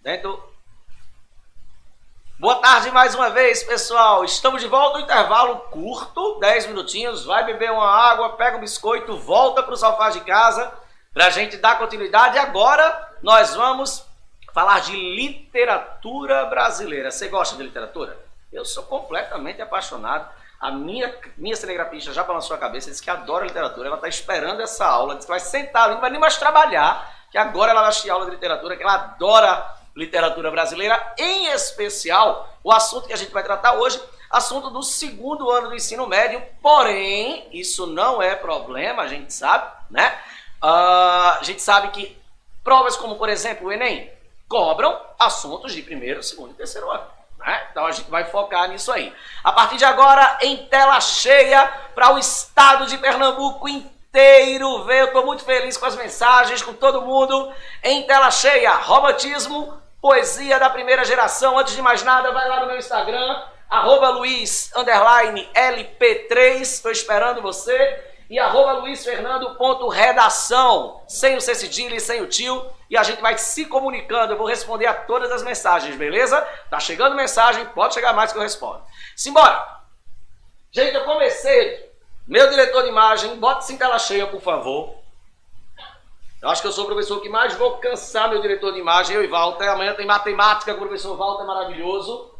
Dentro. Boa tarde mais uma vez, pessoal. Estamos de volta, um intervalo curto, 10 minutinhos. Vai beber uma água, pega um biscoito, volta para o sofá de casa para a gente dar continuidade. Agora nós vamos falar de literatura brasileira. Você gosta de literatura? Eu sou completamente apaixonado. A minha cinegrafista já balançou a cabeça, disse que adora literatura. Ela está esperando essa aula, disse que vai sentar ali, não vai nem mais trabalhar, que agora ela vai assistir aula de literatura, que ela adora literatura brasileira, em especial o assunto que a gente vai tratar hoje, assunto do segundo ano do ensino médio, porém, isso não é problema, a gente sabe, né? A gente sabe que provas como, por exemplo, o Enem, cobram assuntos de primeiro, segundo e terceiro ano. Então a gente vai focar nisso aí. A partir de agora, em tela cheia, para o estado de Pernambuco inteiro ver. Eu estou muito feliz com as mensagens, com todo mundo. Em tela cheia, romantismo, poesia da primeira geração. Antes de mais nada, vai lá no meu Instagram, @luiz_lp3, estou esperando você. E @luizfernando.redação, sem o C cedilha e sem o tio, e a gente vai se comunicando. Eu vou responder a todas as mensagens, beleza? Tá chegando mensagem, pode chegar mais que eu respondo. Simbora! Gente, eu comecei. Meu diretor de imagem, bota-se em tela cheia, por favor. Eu acho que eu sou o professor que mais vou cansar meu diretor de imagem, eu e Walter. Amanhã tem matemática com o professor Walter, maravilhoso.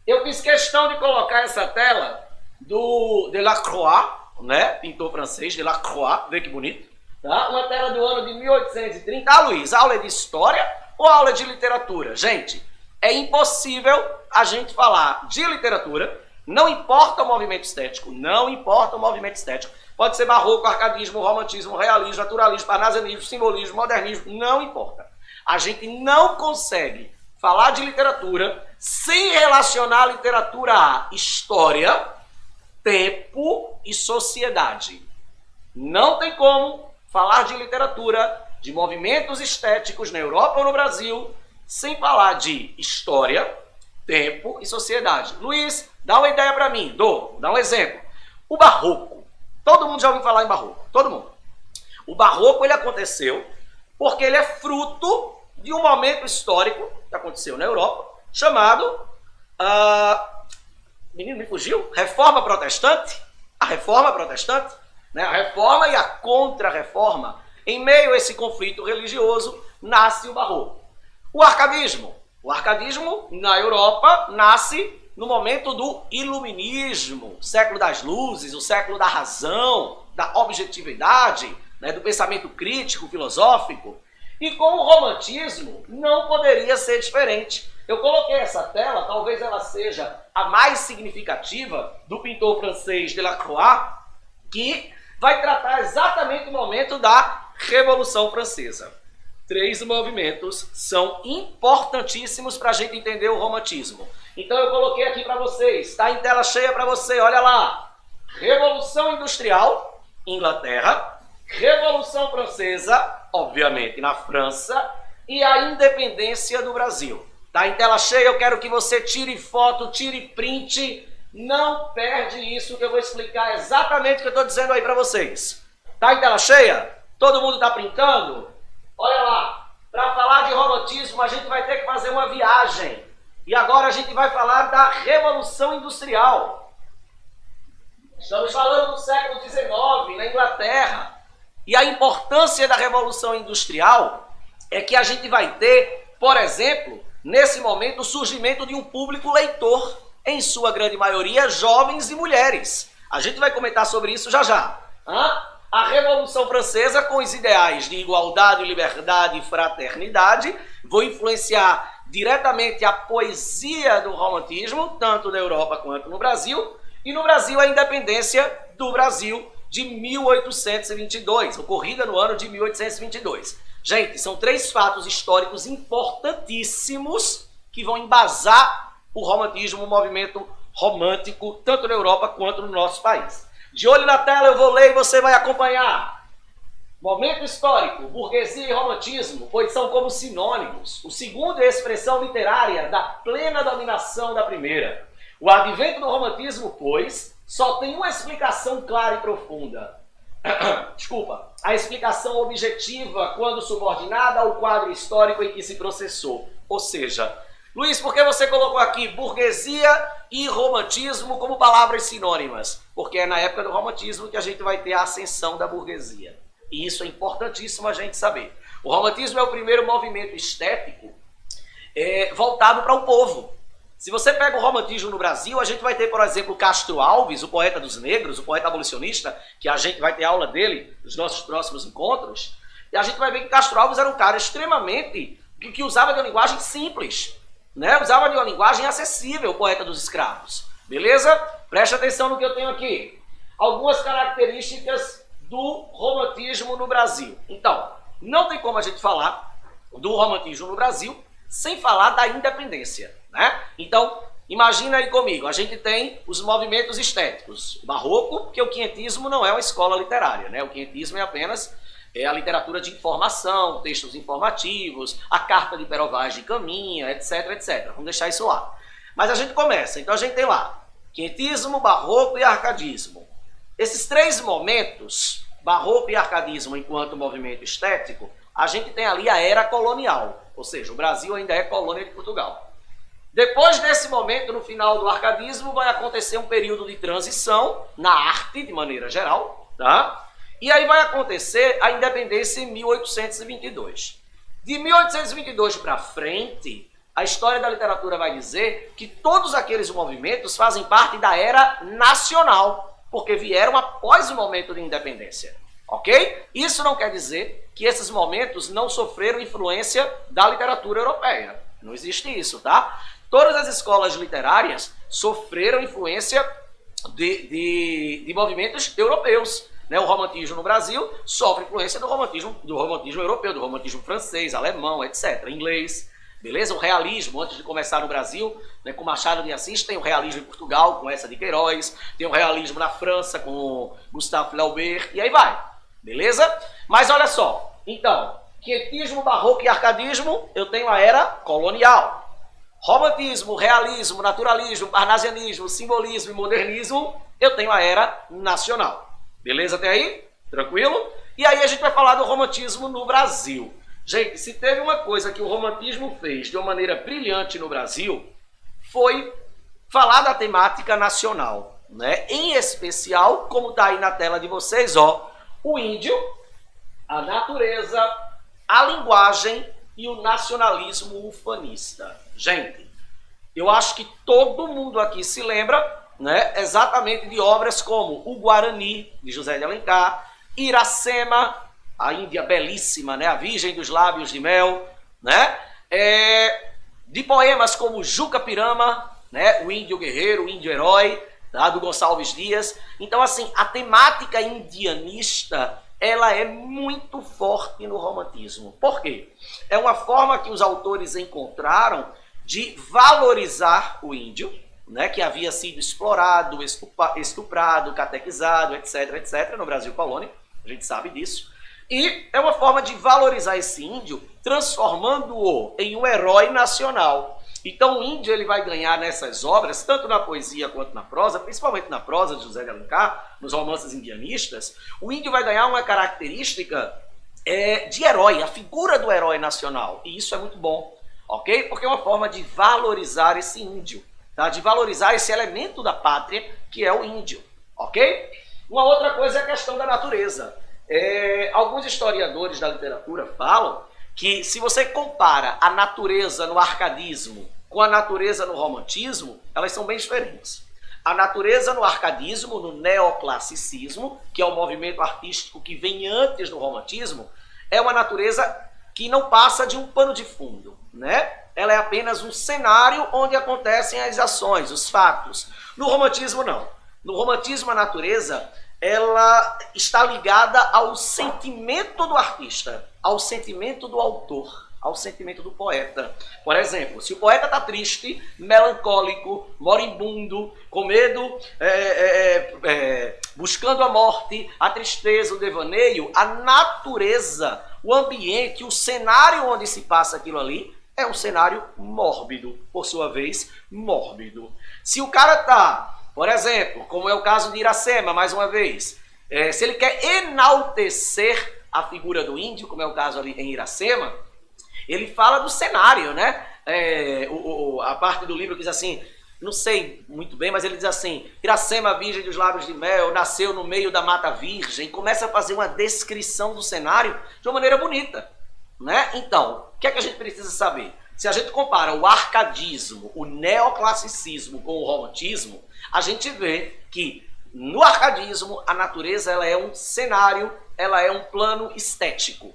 Eu fiz questão de colocar essa tela do Delacroix, né? Pintor francês, Delacroix, vê que bonito. Tá? Uma tela do ano de 1830. Ah, Luiz, aula é de história ou aula de literatura? Gente, é impossível a gente falar de literatura, não importa o movimento estético, não importa o movimento estético. Pode ser barroco, arcadismo, romantismo, realismo, naturalismo, parnasianismo, simbolismo, modernismo, não importa. A gente não consegue falar de literatura sem relacionar a literatura à história, tempo e sociedade. Não tem como falar de literatura, de movimentos estéticos na Europa ou no Brasil, sem falar de história, tempo e sociedade. Luiz, dá uma ideia para mim. Dá um exemplo. O barroco. Todo mundo já ouviu falar em barroco. Todo mundo. O barroco ele aconteceu porque ele é fruto de um momento histórico que aconteceu na Europa, chamado... Menino, me fugiu? Reforma Protestante? A Reforma Protestante? Né? A Reforma e a Contra-Reforma. Em meio a esse conflito religioso, nasce o Barroco. O Arcadismo. O Arcadismo, na Europa, nasce no momento do Iluminismo, o século das luzes, o século da razão, da objetividade, né? Do pensamento crítico, filosófico. E com o Romantismo, não poderia ser diferente. Eu coloquei essa tela, talvez ela seja a mais significativa do pintor francês Delacroix, que vai tratar exatamente o momento da Revolução Francesa. 3 movimentos são importantíssimos para a gente entender o romantismo. Então eu coloquei aqui para vocês, está em tela cheia para você, olha lá. Revolução Industrial, Inglaterra. Revolução Francesa, obviamente na França. E a independência do Brasil. Tá em tela cheia, eu quero que você tire foto, tire print, não perde isso que eu vou explicar exatamente o que eu estou dizendo aí para vocês. Tá em tela cheia? Todo mundo está printando? Olha lá, para falar de romantismo a gente vai ter que fazer uma viagem. E agora a gente vai falar da Revolução Industrial. Estamos falando do século XIX, na Inglaterra. E a importância da Revolução Industrial é que a gente vai ter, por exemplo, nesse momento, o surgimento de um público leitor, em sua grande maioria, jovens e mulheres. A gente vai comentar sobre isso já já. A Revolução Francesa, com os ideais de igualdade, liberdade e fraternidade, vão influenciar diretamente a poesia do romantismo, tanto na Europa quanto no Brasil, e no Brasil a independência do Brasil de 1822, ocorrida no ano de 1822. Gente, são 3 fatos históricos importantíssimos que vão embasar o romantismo, o movimento romântico, tanto na Europa quanto no nosso país. De olho na tela eu vou ler e você vai acompanhar. Momento histórico, burguesia e romantismo, pois são como sinônimos. O segundo é a expressão literária da plena dominação da primeira. O advento do romantismo, pois, só tem uma explicação clara e profunda. desculpa, a explicação objetiva quando subordinada ao quadro histórico em que se processou. Ou seja, Luiz, por que você colocou aqui burguesia e romantismo como palavras sinônimas? Porque é na época do romantismo que a gente vai ter a ascensão da burguesia. E isso é importantíssimo a gente saber. O romantismo é o primeiro movimento estético voltado para o povo. Se você pega o romantismo no Brasil, a gente vai ter, por exemplo, Castro Alves, o poeta dos negros, o poeta abolicionista, que a gente vai ter aula dele nos nossos próximos encontros, e a gente vai ver que Castro Alves era um cara extremamente que usava de uma linguagem simples, né? Usava de uma linguagem acessível, o poeta dos escravos. Beleza? Preste atenção no que eu tenho aqui. Algumas características do romantismo no Brasil. Então, não tem como a gente falar do romantismo no Brasil sem falar da independência, né? Então, imagina aí comigo, a gente tem os movimentos estéticos. O barroco, porque o quinhentismo não é uma escola literária, né? O quinhentismo é apenas a literatura de informação, textos informativos, a carta de Pero Vaz de Caminha, etc, etc. Vamos deixar isso lá. Mas a gente começa, então a gente tem lá quinhentismo, barroco e arcadismo. Esses três momentos, barroco e arcadismo enquanto movimento estético, a gente tem ali a era colonial, ou seja, o Brasil ainda é colônia de Portugal. Depois desse momento, no final do arcadismo, vai acontecer um período de transição na arte, de maneira geral, tá? E aí vai acontecer a independência em 1822. De 1822 para frente, a história da literatura vai dizer que todos aqueles movimentos fazem parte da era nacional, porque vieram após o momento de independência. Ok? Isso não quer dizer que esses momentos não sofreram influência da literatura europeia. Não existe isso, tá? Todas as escolas literárias sofreram influência de movimentos europeus. Né? O romantismo no Brasil sofre influência do romantismo europeu, do romantismo francês, alemão, etc., inglês. Beleza? O realismo, antes de começar no Brasil, né, com Machado de Assis, tem o realismo em Portugal, com essa de Queiroz, tem o realismo na França, com Gustave Flaubert, e aí vai. Beleza? Mas olha só, então, quinhentismo, barroco e arcadismo, eu tenho a era colonial. Romantismo, realismo, naturalismo, parnasianismo, simbolismo e modernismo, eu tenho a era nacional. Beleza até aí? Tranquilo? E aí a gente vai falar do romantismo no Brasil. Gente, se teve uma coisa que o romantismo fez de uma maneira brilhante no Brasil, foi falar da temática nacional, né? Em especial, como está aí na tela de vocês, ó, o índio, a natureza, a linguagem e o nacionalismo ufanista. Gente, eu acho que todo mundo aqui se lembra, né, exatamente de obras como O Guarani, de José de Alencar, Iracema, a Índia belíssima, né, a Virgem dos Lábios de Mel, né, de poemas como Juca Pirama, né, o Índio Guerreiro, o Índio Herói, tá, do Gonçalves Dias. Então, assim, a temática indianista, ela é muito forte no romantismo. Por quê? É uma forma que os autores encontraram de valorizar o índio, né, que havia sido explorado, estuprado, catequizado, etc, etc, no Brasil colônia, a gente sabe disso. E é uma forma de valorizar esse índio, transformando-o em um herói nacional. Então o índio ele vai ganhar nessas obras, tanto na poesia quanto na prosa, principalmente na prosa de José de Alencar, nos romances indianistas, o índio vai ganhar uma característica de herói, a figura do herói nacional. E isso é muito bom, ok? Porque é uma forma de valorizar esse índio, tá? De valorizar esse elemento da pátria que é o índio, ok? Uma outra coisa é a questão da natureza. Alguns historiadores da literatura falam que se você compara a natureza no arcadismo com a natureza no romantismo, elas são bem diferentes. A natureza no arcadismo, no neoclassicismo, que é o movimento artístico que vem antes do romantismo, é uma natureza que não passa de um pano de fundo, né? Ela é apenas um cenário onde acontecem as ações, os fatos. No romantismo, não. No romantismo, a natureza ela está ligada ao sentimento do artista, ao sentimento do autor, ao sentimento do poeta. Por exemplo, se o poeta está triste, melancólico, moribundo, com medo, buscando a morte, a tristeza, o devaneio, a natureza, o ambiente, o cenário onde se passa aquilo ali, é um cenário mórbido, por sua vez, mórbido. Se o cara está, por exemplo, como é o caso de Iracema, mais uma vez, se ele quer enaltecer a figura do índio, como é o caso ali em Iracema, ele fala do cenário, né? A parte do livro que diz assim, não sei muito bem, mas ele diz assim, Iracema, virgem dos lábios de mel, nasceu no meio da mata virgem, começa a fazer uma descrição do cenário de uma maneira bonita, né? Então, o que é que a gente precisa saber? Se a gente compara o arcadismo, o neoclassicismo com o romantismo, a gente vê que no arcadismo a natureza ela é um cenário, ela é um plano estético.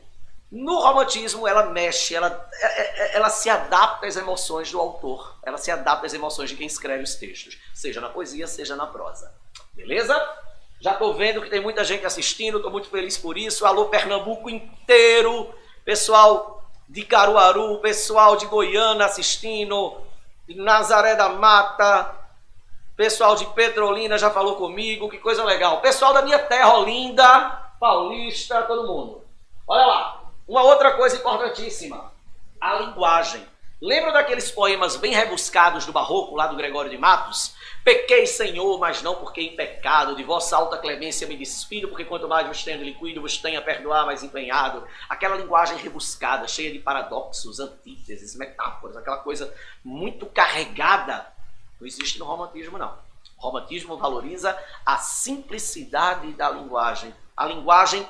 No romantismo ela mexe, ela se adapta às emoções do autor, ela se adapta às emoções de quem escreve os textos, seja na poesia, seja na prosa. Beleza? Já estou vendo que tem muita gente assistindo, estou muito feliz por isso. Alô Pernambuco inteiro, pessoal de Caruaru, pessoal de Goiânia assistindo, de Nazaré da Mata, pessoal de Petrolina já falou comigo, que coisa legal. Pessoal da minha terra, Olinda, Paulista, todo mundo. Olha lá, uma outra coisa importantíssima, a linguagem. Lembra daqueles poemas bem rebuscados do Barroco, lá do Gregório de Matos? Pequei, Senhor, mas não porque em pecado, de vossa alta clemência me despido, porque quanto mais vos tenho liquido, vos tenho a perdoar mais empenhado. Aquela linguagem rebuscada, cheia de paradoxos, antíteses, metáforas, aquela coisa muito carregada, não existe no romantismo, não. O romantismo valoriza a simplicidade da linguagem. A linguagem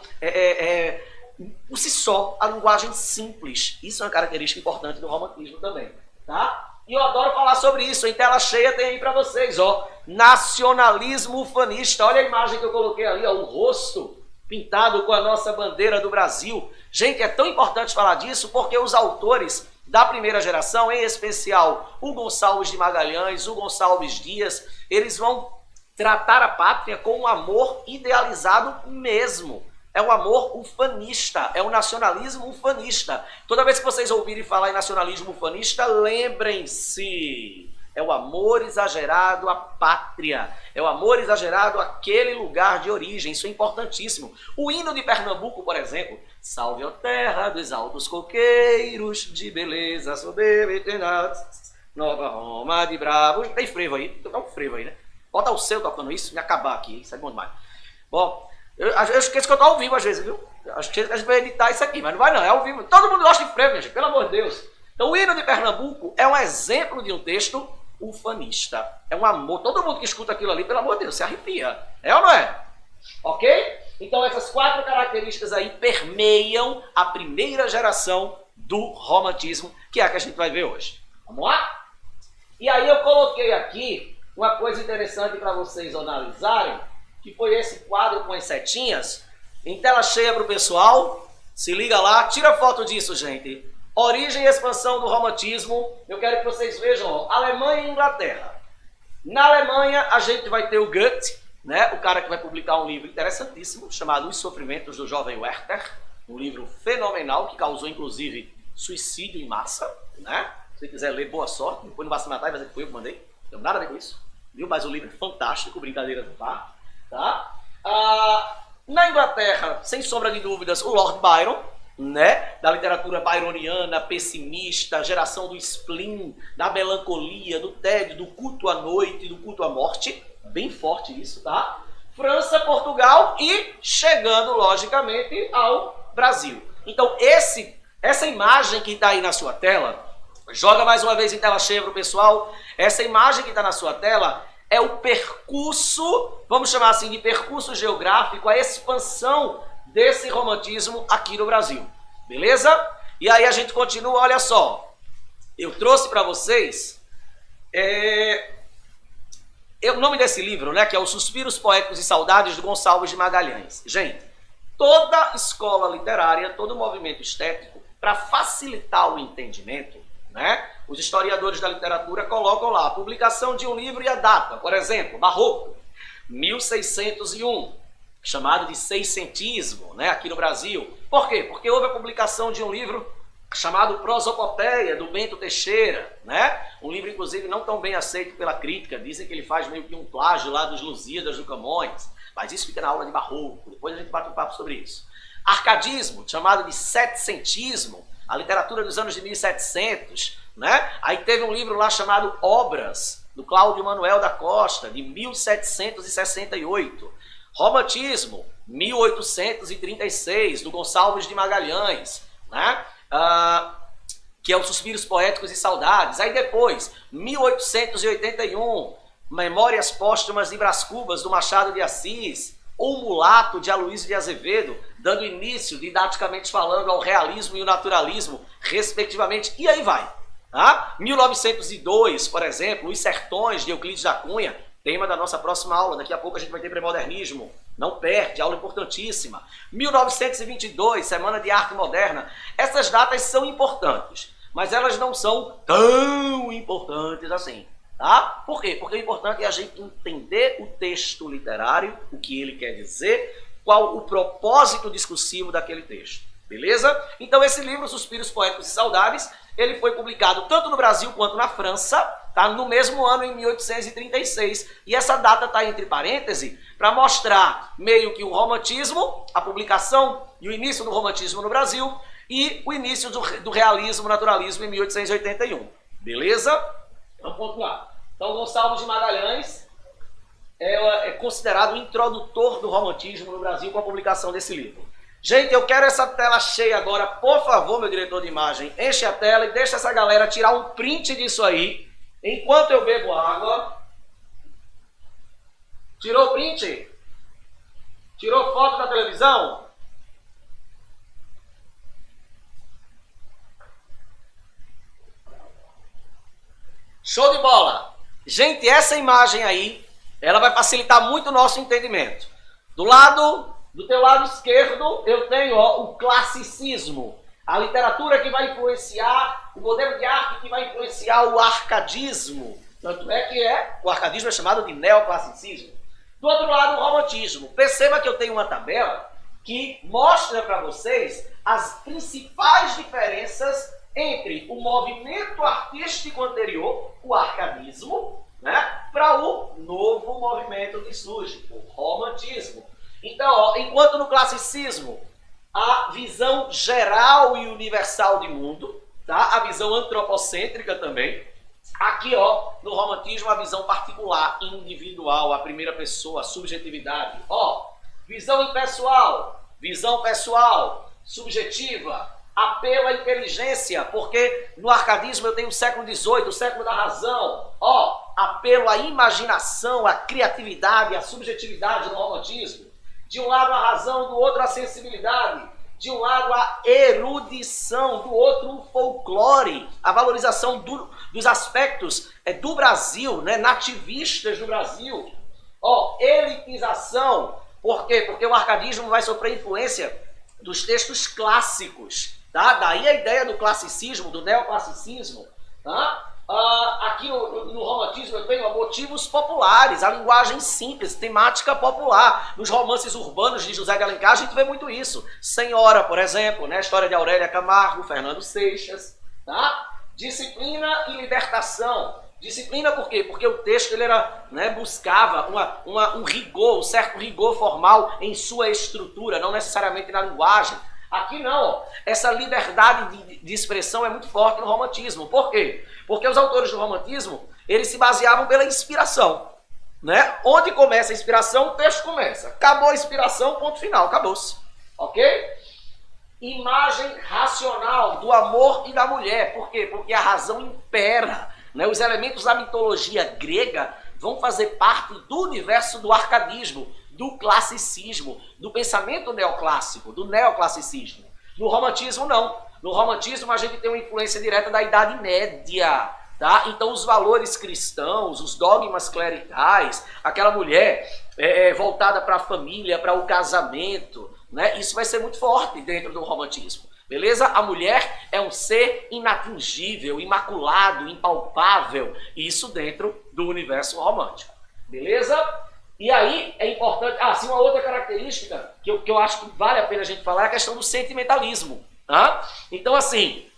por si só, a linguagem simples. Isso é uma característica importante do romantismo também, tá? E eu adoro falar sobre isso. Em tela cheia tem aí para vocês, ó. Nacionalismo ufanista. Olha a imagem que eu coloquei ali, ó. O rosto pintado com a nossa bandeira do Brasil. Gente, é tão importante falar disso porque os autores da primeira geração, em especial o Gonçalves de Magalhães, o Gonçalves Dias, eles vão tratar a pátria com um amor idealizado mesmo. É um amor ufanista, é um nacionalismo ufanista. Toda vez que vocês ouvirem falar em nacionalismo ufanista, lembrem-se, é o amor exagerado à pátria, é o amor exagerado àquele lugar de origem, isso é importantíssimo. O hino de Pernambuco, por exemplo, salve a terra dos altos coqueiros, de beleza soberba e tenaz, Nova Roma de bravos. Tem frevo aí, tem um frevo aí, né? Bota o seu tocando isso e acabar aqui, isso é bom demais. Bom, eu esqueço que eu tô ao vivo às vezes, viu? Acho que a gente vai editar isso aqui, mas não vai não, é ao vivo. Todo mundo gosta de frevo, gente, pelo amor de Deus. Então o hino de Pernambuco é um exemplo de um texto ufanista. É um amor, todo mundo que escuta aquilo ali, pelo amor de Deus, se arrepia. É ou não é? Ok? Então essas 4 características aí permeiam a primeira geração do romantismo, que é a que a gente vai ver hoje. Vamos lá? E aí eu coloquei aqui uma coisa interessante para vocês analisarem, que foi esse quadro com as setinhas, em tela cheia para o pessoal. Se liga lá, tira foto disso, gente. Origem e expansão do romantismo. Eu quero que vocês vejam, ó, Alemanha e Inglaterra. Na Alemanha, a gente vai ter o Goethe, né, o cara que vai publicar um livro interessantíssimo, chamado Os Sofrimentos do Jovem Werther, um livro fenomenal, que causou, inclusive, suicídio em massa, né? Se você quiser ler, boa sorte. Depois não vai se matar e vai dizer que foi eu que mandei. Não tem nada a ver com isso. Viu? Mas o livro é fantástico, brincadeira do par. Tá? Na Inglaterra, sem sombra de dúvidas, o Lord Byron, né? Da literatura byroniana, pessimista, geração do spleen, da melancolia, do tédio, do culto à noite, do culto à morte. Bem forte isso, tá? França, Portugal e chegando, logicamente, ao Brasil. Então, essa imagem que está aí na sua tela, joga mais uma vez em tela cheia para o pessoal. Essa imagem que está na sua tela é o percurso, vamos chamar assim de percurso geográfico, a expansão desse romantismo aqui no Brasil. Beleza? E aí a gente continua, olha só. Eu trouxe para vocês o nome desse livro, né, que é Os Suspiros Poéticos e Saudades de Gonçalves de Magalhães. Gente, toda escola literária, todo movimento estético, para facilitar o entendimento, né, os historiadores da literatura colocam lá a publicação de um livro e a data. Por exemplo, Barroco, 1601, chamado de seiscentismo, né, aqui no Brasil. Por quê? Porque houve a publicação de um livro chamado Prosopopeia, do Bento Teixeira, né? Um livro, inclusive, não tão bem aceito pela crítica. Dizem que ele faz meio que um plágio lá dos Lusíadas do Camões. Mas isso fica na aula de Barroco. Depois a gente bate um papo sobre isso. Arcadismo, chamado de setecentismo, a literatura dos anos de 1700, né? Aí teve um livro lá chamado Obras, do Cláudio Manuel da Costa, de 1768. Romantismo, 1836, do Gonçalves de Magalhães, né? Que é os Suspiros Poéticos e Saudades. Aí depois, 1881, Memórias Póstumas de Brás Cubas, do Machado de Assis, O Mulato, de Aloysio de Azevedo, dando início, didaticamente falando, ao realismo e o naturalismo, respectivamente, e aí vai. Tá? 1902, por exemplo, Os Sertões, de Euclides da Cunha, tema da nossa próxima aula. Daqui a pouco a gente vai ter pré-modernismo. Não perde, aula importantíssima. 1922, Semana de Arte Moderna. Essas datas são importantes, mas elas não são tão importantes assim. Tá? Por quê? Porque o importante é a gente entender o texto literário, o que ele quer dizer, qual o propósito discursivo daquele texto. Beleza? Então esse livro, Suspiros Poéticos e Saudades, ele foi publicado tanto no Brasil quanto na França, tá? No mesmo ano, em 1836. E essa data está entre parênteses para mostrar meio que o romantismo, a publicação e o início do romantismo no Brasil e o início do realismo, naturalismo em 1881. Beleza? Vamos pontuar. Então, Gonçalves de Magalhães é considerado o introdutor do romantismo no Brasil com a publicação desse livro. Gente, eu quero essa tela cheia agora. Por favor, meu diretor de imagem, enche a tela e deixa essa galera tirar um print disso aí, enquanto eu bebo água. Tirou o print? Tirou foto da televisão? Show de bola! Gente, essa imagem aí, ela vai facilitar muito o nosso entendimento. Do teu lado esquerdo, eu tenho o classicismo, a literatura que vai influenciar, o modelo de arte que vai influenciar o arcadismo. Tanto é que o arcadismo é chamado de neoclassicismo. Do outro lado, o romantismo. Perceba que eu tenho uma tabela que mostra para vocês as principais diferenças entre o movimento artístico anterior, o arcadismo, né, para o novo movimento que surge, o romantismo. Então, enquanto no classicismo, a visão geral e universal de mundo, tá? A visão antropocêntrica também. Aqui, no romantismo, a visão particular, individual, a primeira pessoa, a subjetividade. Visão impessoal, visão pessoal, subjetiva, apelo à inteligência, porque no arcadismo eu tenho o século XVIII, o século da razão. Apelo à imaginação, à criatividade, à subjetividade no romantismo. De um lado a razão, do outro a sensibilidade. De um lado a erudição, do outro o folclore, a valorização dos aspectos do Brasil, né, nativistas do Brasil. Elitização, por quê? Porque o arcadismo vai sofrer influência dos textos clássicos, tá? Daí a ideia do classicismo, do neoclassicismo, tá? Aqui no romantismo eu tenho motivos populares, a linguagem simples, temática popular. Nos romances urbanos de José de Alencar a gente vê muito isso. Senhora, por exemplo, né? A história de Aurélia Camargo, Fernando Seixas. Tá? Disciplina e libertação. Disciplina por quê? Porque o texto ele era, né, buscava um rigor, um certo rigor formal em sua estrutura, não necessariamente na linguagem. Aqui não, essa liberdade de expressão é muito forte no romantismo. Por quê? Porque os autores do romantismo, eles se baseavam pela inspiração, né? Onde começa a inspiração, o texto começa. Acabou a inspiração, ponto final, acabou-se. Ok? Imagem racional do amor e da mulher. Por quê? Porque a razão impera, né? Os elementos da mitologia grega vão fazer parte do universo do arcadismo, do classicismo, do pensamento neoclássico, do neoclassicismo. No romantismo, não. No romantismo, a gente tem uma influência direta da Idade Média, tá? Então, os valores cristãos, os dogmas clericais, aquela mulher voltada para a família, para o casamento, né? Isso vai ser muito forte dentro do romantismo, beleza? A mulher é um ser inatingível, imaculado, impalpável, isso dentro do universo romântico, beleza? E aí é importante, sim, uma outra característica que eu acho que vale a pena a gente falar é a questão do sentimentalismo. Tá? Então, assim,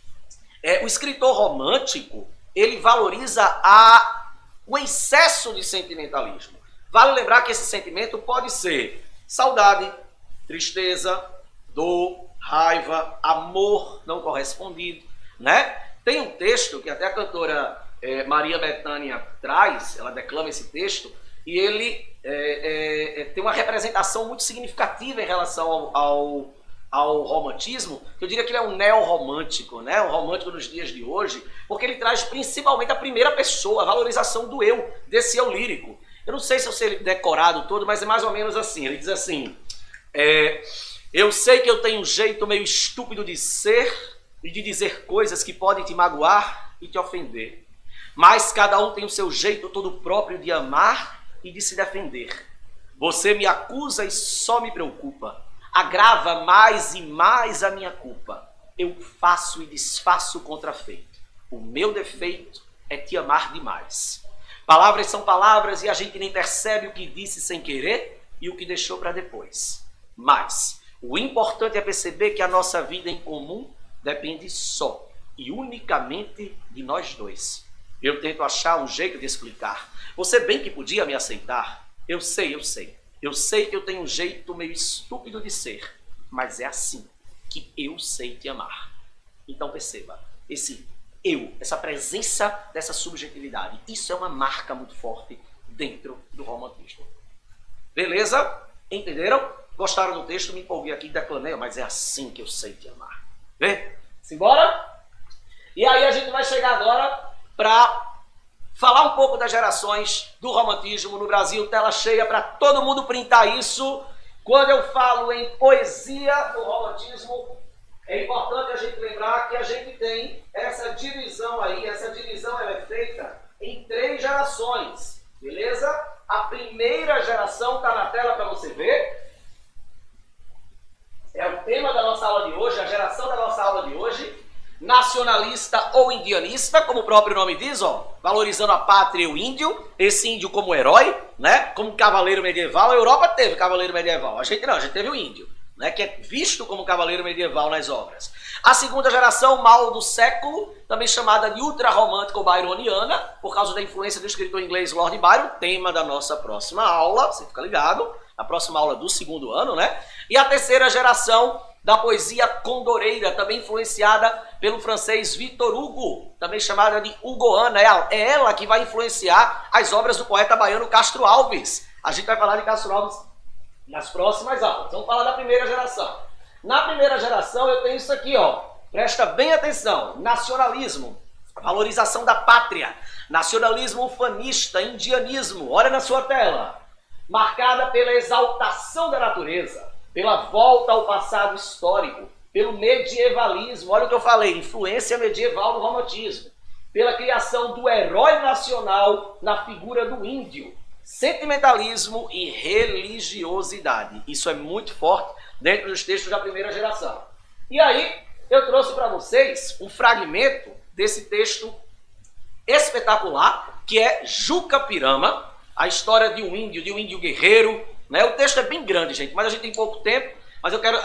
o escritor romântico, ele valoriza o excesso de sentimentalismo. Vale lembrar que esse sentimento pode ser saudade, tristeza, dor, raiva, amor não correspondido, né? Tem um texto que até a cantora Maria Bethânia traz, ela declama esse texto, e ele tem uma representação muito significativa em relação ao romantismo, que eu diria que ele é um neo-romântico, né? Um romântico nos dias de hoje, porque ele traz principalmente a primeira pessoa, a valorização do eu, desse eu lírico. Eu não sei se eu sei ele decorado todo, mas é mais ou menos assim. Ele diz assim, eu sei que eu tenho um jeito meio estúpido de ser e de dizer coisas que podem te magoar e te ofender, mas cada um tem o seu jeito todo próprio de amar e de se defender. Você me acusa e só me preocupa, agrava mais e mais a minha culpa. Eu faço e desfaço o contrafeito. O meu defeito é te amar demais. Palavras são palavras e a gente nem percebe o que disse sem querer e o que deixou para depois. Mas o importante é perceber que a nossa vida em comum depende só e unicamente de nós dois. Eu tento achar um jeito de explicar. Você bem que podia me aceitar. Eu sei. Eu sei que eu tenho um jeito meio estúpido de ser, mas é assim que eu sei te amar. Então perceba, esse eu, essa presença dessa subjetividade, isso é uma marca muito forte dentro do romantismo. Beleza? Entenderam? Gostaram do texto? Me empolguei aqui e declamei, mas é assim que eu sei te amar. Vê? Simbora? E aí a gente vai chegar agora para falar um pouco das gerações do romantismo no Brasil, tela cheia para todo mundo printar isso. Quando eu falo em poesia do romantismo, é importante a gente lembrar que a gente tem essa divisão aí, essa divisão ela é feita em 3 gerações, beleza? A primeira geração está na tela para você ver. É o tema da nossa aula de hoje, a geração da nossa aula de hoje. Nacionalista ou indianista, como o próprio nome diz, ó, valorizando a pátria e o índio, esse índio como herói, né, como cavaleiro medieval. A Europa teve cavaleiro medieval, a gente não, a gente teve o índio, né, que é visto como cavaleiro medieval nas obras. A segunda geração, mal do século, também chamada de ultrarromântica ou byroniana, por causa da influência do escritor inglês Lord Byron, tema da nossa próxima aula, você fica ligado, a próxima aula do 2º ano, né? E a terceira geração da poesia condoreira, também influenciada pelo francês Victor Hugo, também chamada de hugoana. É ela que vai influenciar as obras do poeta baiano Castro Alves. A gente vai falar de Castro Alves nas próximas aulas. Vamos falar da primeira geração. Na primeira geração eu tenho isso aqui, ó. Presta bem atenção. Nacionalismo, valorização da pátria, nacionalismo ufanista, indianismo. Olha na sua tela. Marcada pela exaltação da natureza, pela volta ao passado histórico, pelo medievalismo, olha o que eu falei, influência medieval no romantismo, pela criação do herói nacional na figura do índio, sentimentalismo e religiosidade. Isso é muito forte dentro dos textos da primeira geração. E aí, eu trouxe para vocês um fragmento desse texto espetacular, que é Juca Pirama, a história de um índio guerreiro, né? O texto é bem grande, gente, mas a gente tem pouco tempo, mas eu quero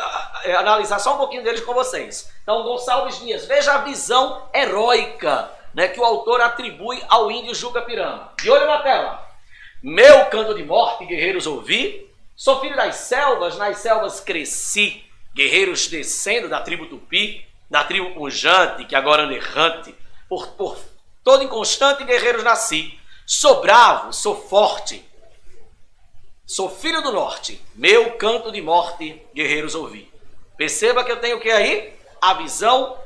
analisar só um pouquinho deles com vocês. Então, Gonçalves Dias, veja a visão heróica, né, que o autor atribui ao índio Juca Pirama. De olho na tela. Meu canto de morte, guerreiros ouvi, sou filho das selvas, nas selvas cresci, guerreiros descendo da tribo Tupi, da tribo pujante, que agora anda errante, por todo inconstante guerreiros nasci. Sou bravo, sou forte, sou filho do norte, meu canto de morte, guerreiros ouvi. Perceba que eu tenho o que aí? A visão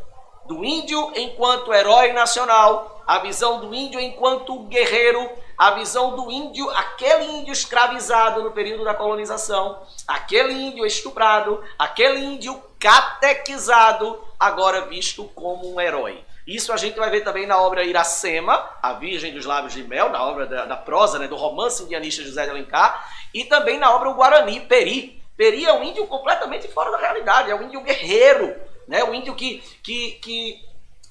do índio enquanto herói nacional, a visão do índio enquanto guerreiro, a visão do índio, aquele índio escravizado no período da colonização, aquele índio estuprado, aquele índio catequizado, agora visto como um herói. Isso a gente vai ver também na obra Iracema, A Virgem dos Lábios de Mel, na obra da prosa, né, do romance indianista José de Alencar, e também na obra O Guarani, Peri. Peri é um índio completamente fora da realidade, é um índio guerreiro, né, um índio que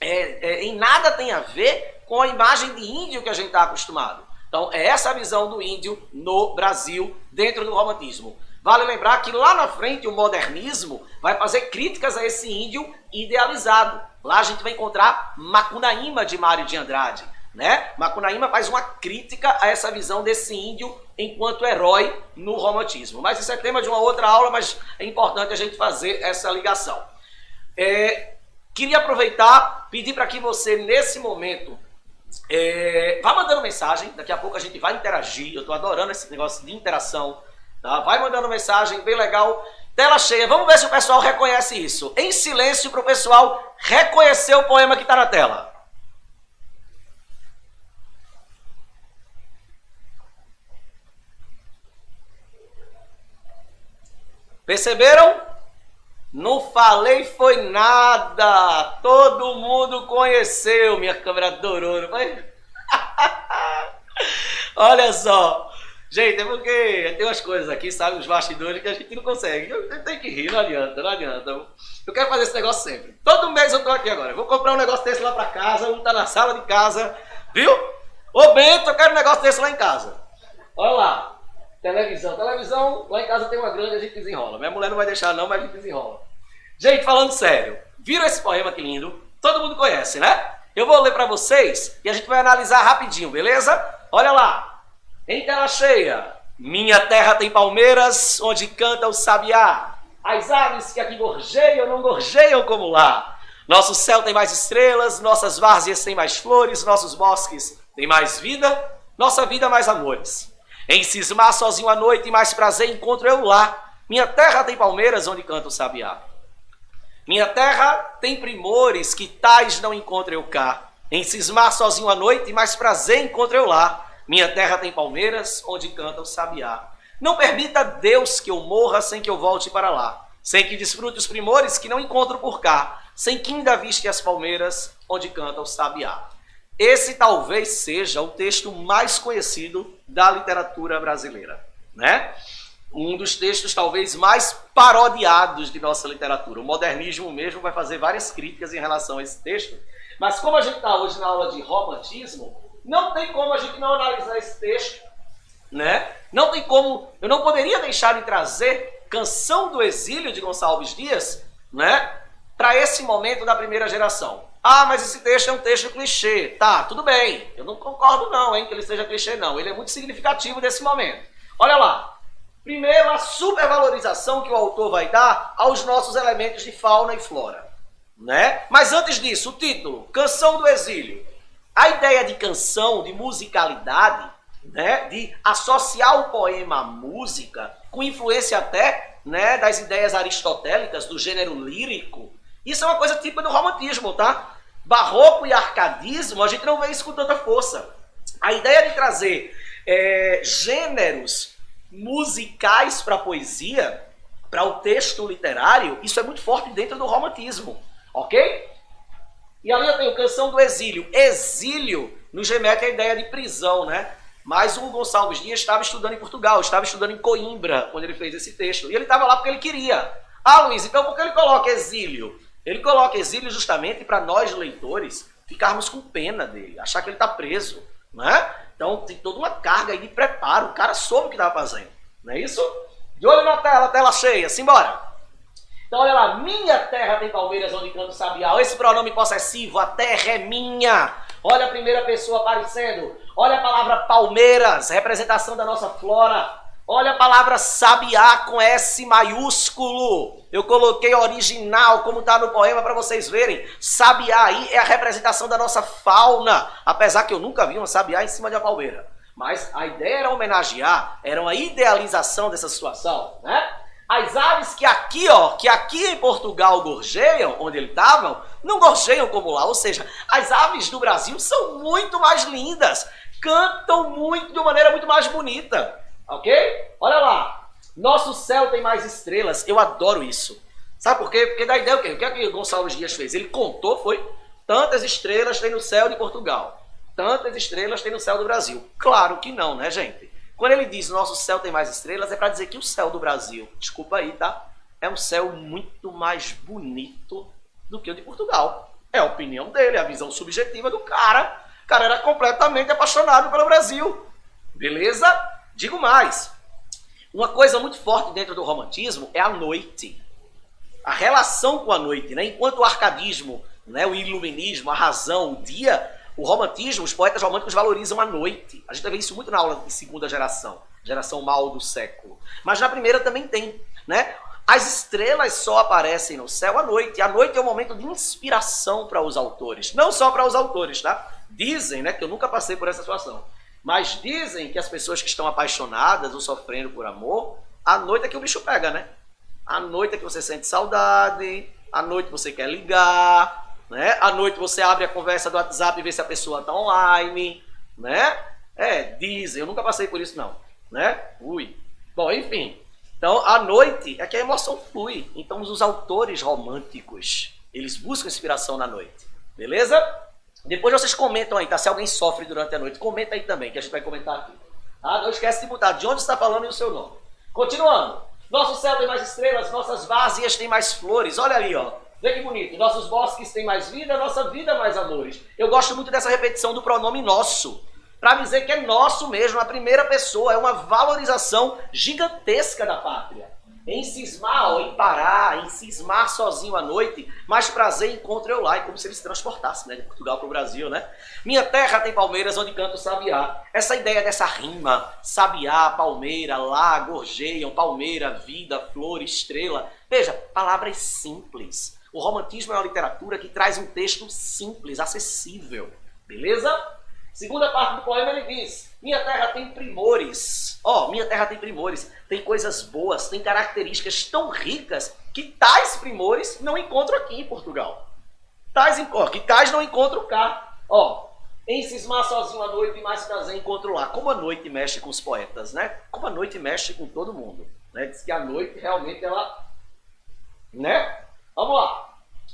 em nada tem a ver com a imagem de índio que a gente está acostumado. Então, é essa a visão do índio no Brasil, dentro do romantismo. Vale lembrar que lá na frente o modernismo vai fazer críticas a esse índio idealizado. Lá a gente vai encontrar Macunaíma de Mário de Andrade, né? Macunaíma faz uma crítica a essa visão desse índio enquanto herói no romantismo. Mas isso é tema de uma outra aula, mas é importante a gente fazer essa ligação. Queria aproveitar, pedir para que você, nesse momento, vá mandando mandando mensagem, daqui a pouco a gente vai interagir, eu estou adorando esse negócio de interação, tá? Vai mandando mensagem, bem legal. Tela cheia, vamos ver se o pessoal reconhece isso. Em silêncio para o pessoal reconhecer o poema que está na tela. Perceberam? Não falei foi nada. Todo mundo conheceu. Minha câmera adorou, não foi? Olha só. Gente, é porque tem umas coisas aqui, sabe, os bastidores que a gente não consegue. Eu tenho que rir, não adianta, não adianta. Eu quero fazer esse negócio sempre. Todo mês eu tô aqui agora. Vou comprar um negócio desse lá pra casa, um tá na sala de casa, viu? Ô Bento, eu quero um negócio desse lá em casa. Olha lá. Televisão, lá em casa tem uma grande, a gente desenrola. Minha mulher não vai deixar não, mas a gente desenrola. Gente, falando sério, viram esse poema que lindo? Todo mundo conhece, né? Eu vou ler pra vocês e a gente vai analisar rapidinho, beleza? Olha lá. Em tela cheia, minha terra tem palmeiras, onde canta o sabiá. As aves que aqui gorjeiam, não gorjeiam como lá. Nosso céu tem mais estrelas, nossas várzeas têm mais flores, nossos bosques têm mais vida, nossa vida mais amores. Em cismar sozinho à noite, mais prazer encontro eu lá. Minha terra tem palmeiras, onde canta o sabiá. Minha terra tem primores, que tais não encontro eu cá. Em cismar sozinho à noite, mais prazer encontro eu lá. Minha terra tem palmeiras, onde canta o sabiá. Não permita Deus que eu morra sem que eu volte para lá, sem que desfrute os primores que não encontro por cá, sem que ainda viste as palmeiras, onde canta o sabiá. Esse talvez seja o texto mais conhecido da literatura brasileira, né? Um dos textos talvez mais parodiados de nossa literatura. O modernismo mesmo vai fazer várias críticas em relação a esse texto, mas como a gente está hoje na aula de romantismo, não tem como a gente não analisar esse texto, né? Não tem como, eu não poderia deixar de trazer Canção do Exílio de Gonçalves Dias, né? Para esse momento da primeira geração. Ah, mas esse texto é um texto clichê. Tá, tudo bem. Eu não concordo não, hein, que ele seja clichê não. Ele é muito significativo desse momento. Olha lá. Primeiro, a supervalorização que o autor vai dar aos nossos elementos de fauna e flora, né? Mas antes disso, o título, Canção do Exílio. A ideia de canção, de musicalidade, né, de associar o poema à música, com influência até, né, das ideias aristotélicas, do gênero lírico, isso é uma coisa típica do romantismo, tá? Barroco e arcadismo, a gente não vê isso com tanta força. A ideia de trazer gêneros musicais para a poesia, para o texto literário, isso é muito forte dentro do romantismo, ok? E ali eu tenho Canção do Exílio. Exílio nos remete à ideia de prisão, né? Mas o Gonçalves Dias estava estudando em Portugal, estava estudando em Coimbra, quando ele fez esse texto. E ele estava lá porque ele queria. Ah, Luiz, então por que ele coloca exílio? Ele coloca exílio justamente para nós, leitores, ficarmos com pena dele, achar que ele está preso, né? Então tem toda uma carga aí de preparo. O cara soube o que estava fazendo, não é isso? De olho na tela, tela cheia, simbora! Então olha lá, minha terra tem palmeiras onde canta o sabiá. Esse pronome possessivo, a terra é minha. Olha a primeira pessoa aparecendo. Olha a palavra palmeiras, representação da nossa flora. Olha a palavra sabiá com S maiúsculo. Eu coloquei original, como está no poema, para vocês verem. Sabiá aí é a representação da nossa fauna. Apesar que eu nunca vi uma sabiá em cima de uma palmeira. Mas a ideia era homenagear, era uma idealização dessa situação, né? As aves que aqui em Portugal gorjeiam, onde eles estavam, não gorjeiam como lá. Ou seja, as aves do Brasil são muito mais lindas, cantam muito, de uma maneira muito mais bonita. Ok? Olha lá. Nosso céu tem mais estrelas. Eu adoro isso. Sabe por quê? Porque dá ideia o quê? O que é que o Gonçalves Dias fez? Ele contou, foi, tantas estrelas tem no céu de Portugal. Tantas estrelas tem no céu do Brasil. Claro que não, né, gente? Quando ele diz nosso céu tem mais estrelas, é para dizer que o céu do Brasil, desculpa aí, tá? É um céu muito mais bonito do que o de Portugal. É a opinião dele, é a visão subjetiva do cara. O cara era completamente apaixonado pelo Brasil. Beleza? Digo mais. Uma coisa muito forte dentro do romantismo é a noite. A relação com a noite, né? Enquanto o arcadismo, né, o iluminismo, a razão, o dia, o romantismo, os poetas românticos valorizam a noite. A gente vê isso muito na aula de segunda geração, geração mal do século. Mas na primeira também tem, né? As estrelas só aparecem no céu à noite. A noite é um momento de inspiração para os autores. Não só para os autores, tá? Dizem, né, que eu nunca passei por essa situação, mas dizem que as pessoas que estão apaixonadas ou sofrendo por amor, à noite é que o bicho pega, né? À noite é que você sente saudade, à noite você quer ligar, né? À noite você abre a conversa do WhatsApp e vê se a pessoa está online, né? Dizem, eu nunca passei por isso não, né? Ui. Bom, enfim. Então, à noite é que a emoção flui. Então, os autores românticos, eles buscam inspiração na noite. Beleza? Depois vocês comentam aí, tá? Se alguém sofre durante a noite, comenta aí também, que a gente vai comentar aqui. Tá? Não esquece de botar de onde está falando e o seu nome. Continuando. Nosso céu tem mais estrelas, nossas várzeas têm mais flores. Olha ali, ó. Vê que bonito. Nossos bosques têm mais vida, nossa vida mais amores. Eu gosto muito dessa repetição do pronome nosso, para dizer que é nosso mesmo, a primeira pessoa, é uma valorização gigantesca da pátria. Em cismar, em parar, em cismar sozinho à noite, mais prazer encontro eu lá, é como se ele se transportasse, né, de Portugal para o Brasil, né? Minha terra tem palmeiras onde canta o sabiá. Essa ideia dessa rima, sabiá, palmeira, lá, gorjeiam, palmeira, vida, flor, estrela. Veja, palavras simples. O romantismo é uma literatura que traz um texto simples, acessível, beleza? Segunda parte do poema ele diz, minha terra tem primores, minha terra tem primores, tem coisas boas, tem características tão ricas que tais primores não encontro aqui em Portugal. Que tais não encontro cá. Em cismar sozinho à noite e mais prazer encontro lá. Como a noite mexe com os poetas, né? Como a noite mexe com todo mundo. Né? Diz que a noite realmente ela... Né? Vamos lá.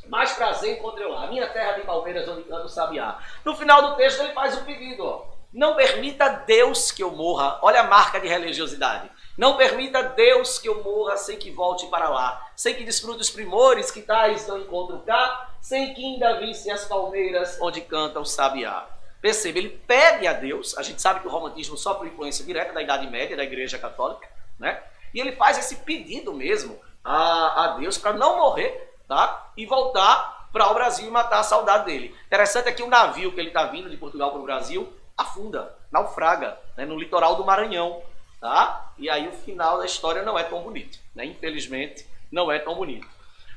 Mais prazer encontrei lá. Minha terra tem palmeiras onde canta o sabiá. No final do texto ele faz um pedido. Não permita Deus que eu morra. Olha a marca de religiosidade. Não permita Deus que eu morra sem que volte para lá. Sem que desfrute os primores que tais não encontro cá. Sem que ainda visse as palmeiras onde canta o sabiá. Perceba, ele pede a Deus. A gente sabe que o romantismo sofre influência direta da Idade Média, da Igreja Católica, né? E ele faz esse pedido mesmo a Deus para não morrer, tá? E voltar para o Brasil e matar a saudade dele. Interessante é que o navio que ele está vindo de Portugal para o Brasil afunda, naufraga, né, no litoral do Maranhão, tá? E aí o final da história não é tão bonito, né? Infelizmente, não é tão bonito.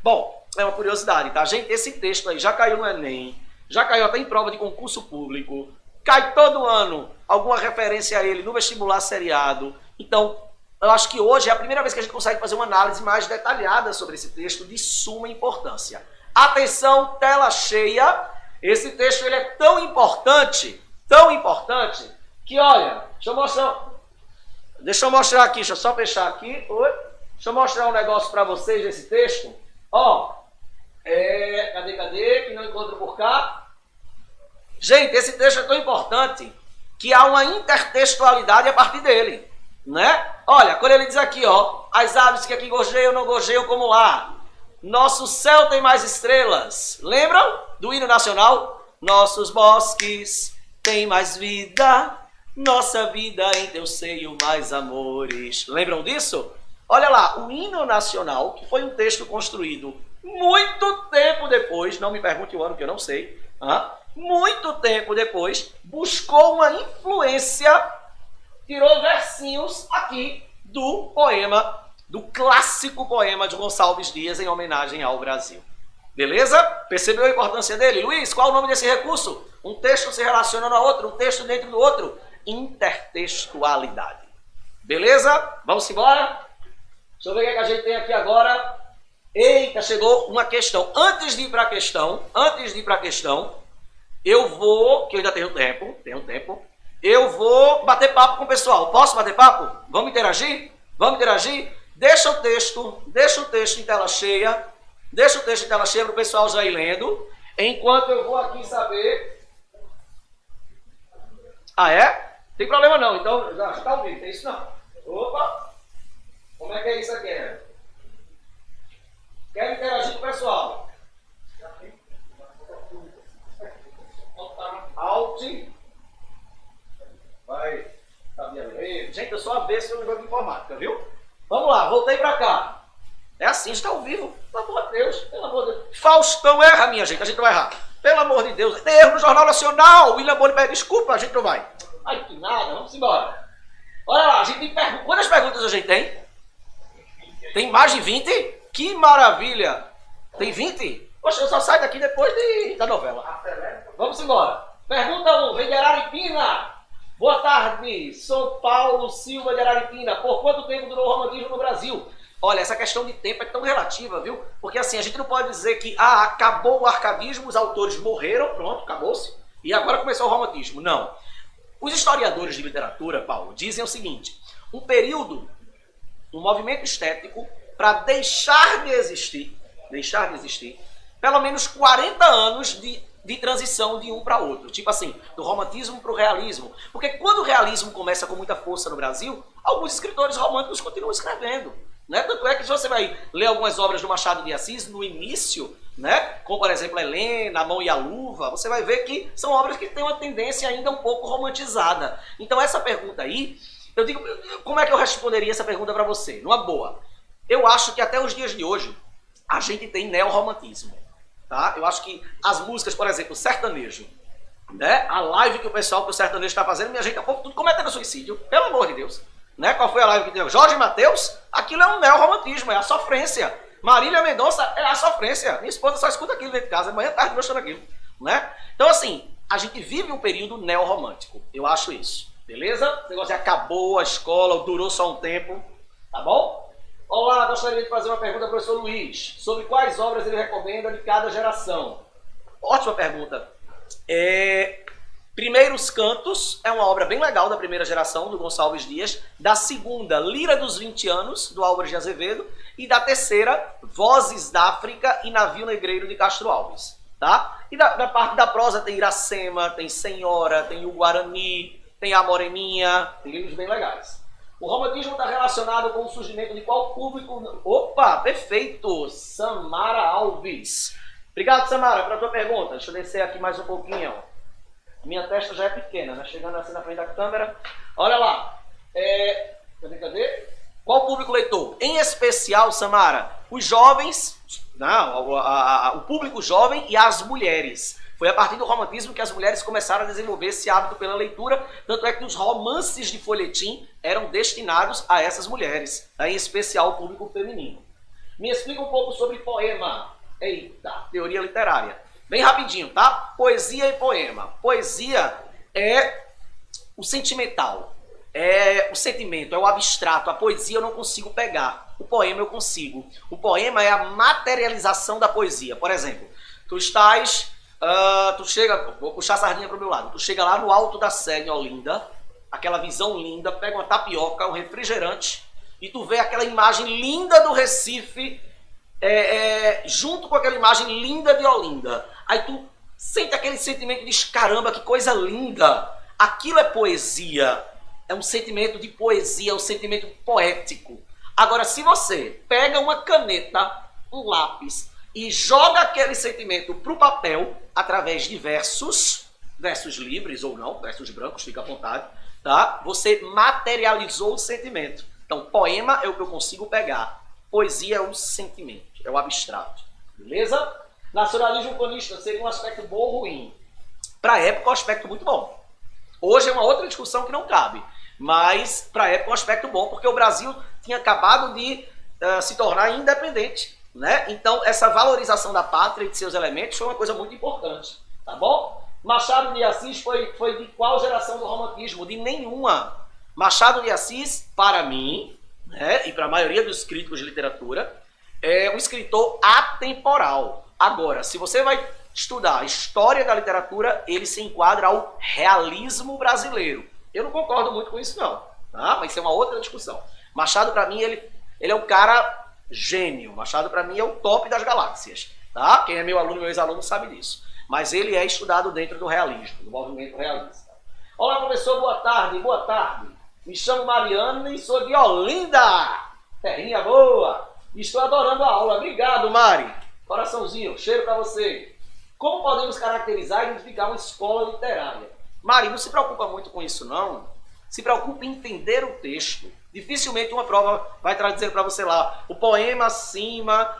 Bom, é uma curiosidade, tá? Gente, esse texto aí já caiu no Enem, já caiu até em prova de concurso público, cai todo ano alguma referência a ele no vestibular seriado. Então, eu acho que hoje é a primeira vez que a gente consegue fazer uma análise mais detalhada sobre esse texto de suma importância. Atenção, tela cheia. Esse texto ele é tão importante, que olha, deixa eu mostrar aqui, deixa eu só fechar aqui. Oi? Deixa eu mostrar um negócio para vocês desse texto. Cadê? Que não encontro por cá. Gente, esse texto é tão importante que há uma intertextualidade a partir dele, né? Olha, quando ele diz aqui, as aves que aqui gorjeiam não gorjeiam como lá. Nosso céu tem mais estrelas. Lembram do hino nacional? Nossos bosques têm mais vida, nossa vida em teu seio mais amores. Lembram disso? Olha lá, o hino nacional, que foi um texto construído muito tempo depois, não me pergunte o ano que eu não sei, muito tempo depois, buscou uma influência, tirou versinhos aqui do poema, do clássico poema de Gonçalves Dias em homenagem ao Brasil. Beleza? Percebeu a importância dele? Luiz, qual é o nome desse recurso? Um texto se relacionando a outro, um texto dentro do outro. Intertextualidade. Beleza? Vamos embora? Deixa eu ver o que a gente tem aqui agora. Eita, chegou uma questão. Antes de ir para a questão, eu vou, que eu ainda tenho tempo, eu vou bater papo com o pessoal. Posso bater papo? Vamos interagir? Deixa o texto em tela cheia. Deixa o texto em tela cheia para o pessoal já ir lendo. Enquanto eu vou aqui saber... Ah, é? Tem problema não. Então, já está ouvindo. Tem isso não. Opa! Como é que é isso aqui? Quero interagir com o pessoal. Alt. Vai. Gente, eu sou avesso no jogo de informática, viu? Vamos lá, voltei pra cá. É assim, está ao vivo. Pelo amor de Deus, pelo amor de Deus. Faustão erra, minha gente, a gente não vai errar. Pelo amor de Deus, tem erro no Jornal Nacional. William Bonner pede desculpa, a gente não vai. Ai, que nada, vamos embora. Olha lá, a gente tem perguntas. Quantas perguntas a gente tem? Tem mais de 20? Que maravilha! Tem 20? Poxa, eu só saio daqui depois da novela. Vamos embora. Pergunta 1, vem de Araripina. Boa tarde, sou Paulo Silva de Araripina. Por quanto tempo durou o romantismo no Brasil? Olha, essa questão de tempo é tão relativa, viu? Porque assim, a gente não pode dizer que acabou o arcavismo, os autores morreram, pronto, acabou-se, e agora começou o romantismo. Não. Os historiadores de literatura, Paulo, dizem o seguinte: um período, um movimento estético, para deixar de existir, pelo menos 40 anos de transição de um para outro. Tipo assim, do romantismo para o realismo. Porque quando o realismo começa com muita força no Brasil, alguns escritores românticos continuam escrevendo. Né? Tanto é que se você vai ler algumas obras do Machado de Assis, no início, né? Como por exemplo Helena, A Mão e a Luva, você vai ver que são obras que têm uma tendência ainda um pouco romantizada. Então essa pergunta aí, eu digo, como é que eu responderia essa pergunta para você? Numa boa. Eu acho que até os dias de hoje, a gente tem neorromantismo. Tá? Eu acho que as músicas, por exemplo, sertanejo, né? A live que o sertanejo está fazendo, minha gente, é pouco tudo cometendo suicídio, pelo amor de Deus. Né? Qual foi a live que deu? Jorge Mateus, aquilo é um neorromantismo, é a sofrência. Marília Mendonça é a sofrência. Minha esposa só escuta aquilo dentro de casa, manhã tarde mostrando aquilo. Né? Então assim, a gente vive um período neorromântico, eu acho isso. Beleza? O negócio acabou, a escola durou só um tempo, tá bom? Olá, gostaria de fazer uma pergunta ao professor Luiz, sobre quais obras ele recomenda de cada geração. Ótima pergunta. Primeiros Cantos é uma obra bem legal da primeira geração, do Gonçalves Dias. Da segunda, Lira dos 20 Anos, do Álvares de Azevedo. E da terceira, Vozes da África e Navio Negreiro, de Castro Alves. Tá? E da parte da prosa tem Iracema, tem Senhora, tem o Guarani, tem a Moreninha, tem livros bem legais. O romantismo está relacionado com o surgimento de qual público? Opa, perfeito! Samara Alves. Obrigado, Samara, pela tua pergunta. Deixa eu descer aqui mais um pouquinho. Minha testa já é pequena, né? Chegando assim na frente da câmera. Olha lá. Cadê? Qual público leitor? Em especial, Samara, os jovens, não, o público jovem e as mulheres. Foi a partir do romantismo que as mulheres começaram a desenvolver esse hábito pela leitura, tanto é que os romances de folhetim eram destinados a essas mulheres, em especial o público feminino. Me explica um pouco sobre poema. Eita, teoria literária. Bem rapidinho, tá? Poesia e poema. Poesia é o sentimental, é o sentimento, é o abstrato. A poesia eu não consigo pegar, o poema eu consigo. O poema é a materialização da poesia. Por exemplo, tu chega, vou puxar a sardinha pro meu lado, tu chega lá no alto da Sé, em Olinda, aquela visão linda, pega uma tapioca, um refrigerante, e tu vê aquela imagem linda do Recife, junto com aquela imagem linda de Olinda. Aí tu sente aquele sentimento de caramba, que coisa linda. Aquilo é poesia, é um sentimento de poesia, é um sentimento poético. Agora, se você pega uma caneta, um lápis, e joga aquele sentimento para o papel, através de versos livres ou não, versos brancos, fica à vontade, tá? Você materializou o sentimento. Então, poema é o que eu consigo pegar. Poesia é o sentimento, é o abstrato. Beleza? Nacionalismo iconista seria um aspecto bom ou ruim? Para a época, é um aspecto muito bom. Hoje é uma outra discussão que não cabe, mas para a época é um aspecto bom, porque o Brasil tinha acabado de se tornar independente. Né? Então, essa valorização da pátria e de seus elementos foi uma coisa muito importante. Tá bom? Machado de Assis foi de qual geração do romantismo? De nenhuma. Machado de Assis, para mim, né, e para a maioria dos críticos de literatura, é um escritor atemporal. Agora, se você vai estudar a história da literatura, ele se enquadra ao realismo brasileiro. Eu não concordo muito com isso, não. Tá? Mas isso é uma outra discussão. Machado, para mim, ele é um cara gênio. Machado, para mim, é o top das galáxias. Tá? Quem é meu aluno, meu ex-aluno, sabe disso. Mas ele é estudado dentro do realismo, do movimento realista. Olá, professor, boa tarde. Boa tarde. Me chamo Mariana e sou de Olinda. Terrinha boa. Estou adorando a aula. Obrigado, Mari. Coraçãozinho, cheiro para você. Como podemos caracterizar e identificar uma escola literária? Mari, não se preocupa muito com isso, não. Se preocupe em entender o texto. Dificilmente uma prova vai trazer para você lá o poema acima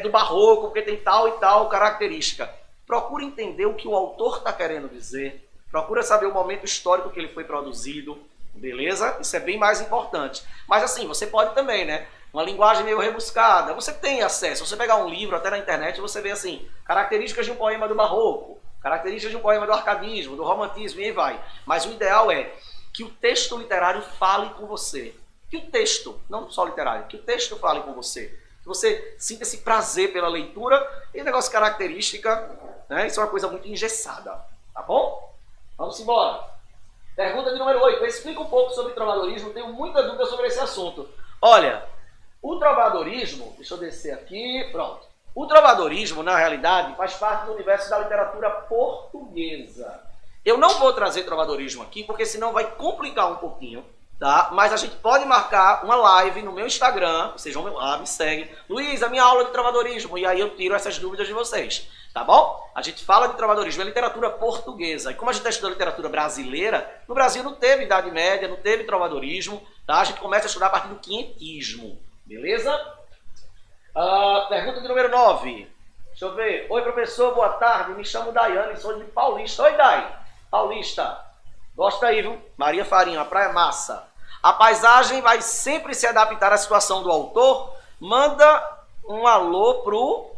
do barroco, porque tem tal e tal característica. Procure entender o que o autor está querendo dizer. Procura saber o momento histórico que ele foi produzido. Beleza? Isso é bem mais importante. Mas assim, você pode também, né? Uma linguagem meio rebuscada. Você tem acesso. Você pegar um livro até na internet, você vê assim, características de um poema do barroco, Características de um poema do arcadismo, do romantismo, e aí vai. Mas o ideal é que o texto literário fale com você. Que o texto, não só literário, que o texto fale com você. Que você sinta esse prazer pela leitura e negócio de característica, né? Isso é uma coisa muito engessada. Tá bom? Vamos embora. Pergunta de número 8. Explica um pouco sobre trovadorismo. Tenho muita dúvida sobre esse assunto. Olha, o trovadorismo, deixa eu descer aqui, pronto. O trovadorismo, na realidade, faz parte do universo da literatura portuguesa. Eu não vou trazer trovadorismo aqui, porque senão vai complicar um pouquinho, tá? Mas a gente pode marcar uma live no meu Instagram, vocês vão lá, me seguem. Luiz, a minha aula de trovadorismo, e aí eu tiro essas dúvidas de vocês, tá bom? A gente fala de trovadorismo, é literatura portuguesa. E como a gente está estudando literatura brasileira, no Brasil não teve Idade Média, não teve trovadorismo, tá? A gente começa a estudar a partir do quinhentismo, beleza? Pergunta de número 9. Deixa eu ver. Oi, professor, boa tarde. Me chamo Daiane, sou de Paulista. Oi, Dai. Paulista. Gosta aí, viu? Maria Farinha, uma praia massa. A paisagem vai sempre se adaptar à situação do autor. Manda um alô pro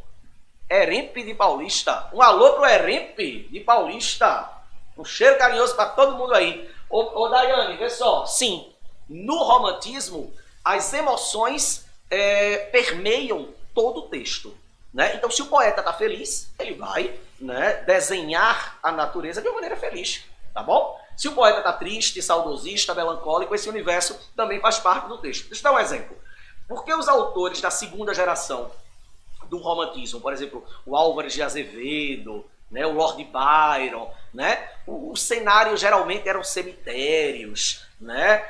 Erempe de Paulista. Um alô pro Erempe de Paulista. Um cheiro carinhoso para todo mundo aí. Ô, Daiane, vê só. Sim, no romantismo, as emoções permeiam todo o texto, né? Então, se o poeta está feliz, ele vai, né, desenhar a natureza de uma maneira feliz, tá bom? Se o poeta está triste, saudosista, melancólico, esse universo também faz parte do texto. Deixa eu dar um exemplo. Por que os autores da segunda geração do romantismo, por exemplo, o Álvares de Azevedo, né, o Lord Byron, né, o cenário geralmente eram cemitérios, né,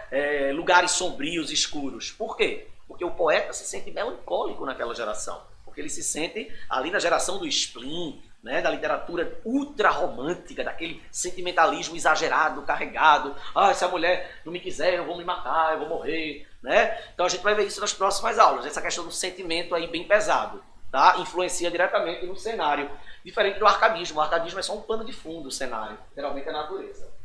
lugares sombrios, escuros. Por quê? Porque o poeta se sente melancólico naquela geração. Porque ele se sente ali na geração do spleen, né, da literatura ultra romântica, daquele sentimentalismo exagerado, carregado. Ah, se a mulher não me quiser, eu vou me matar, eu vou morrer. Né? Então a gente vai ver isso nas próximas aulas. Essa questão do sentimento aí bem pesado, tá? Influencia diretamente no cenário. Diferente do arcadismo. O arcadismo é só um pano de fundo, o cenário. Geralmente é a natureza.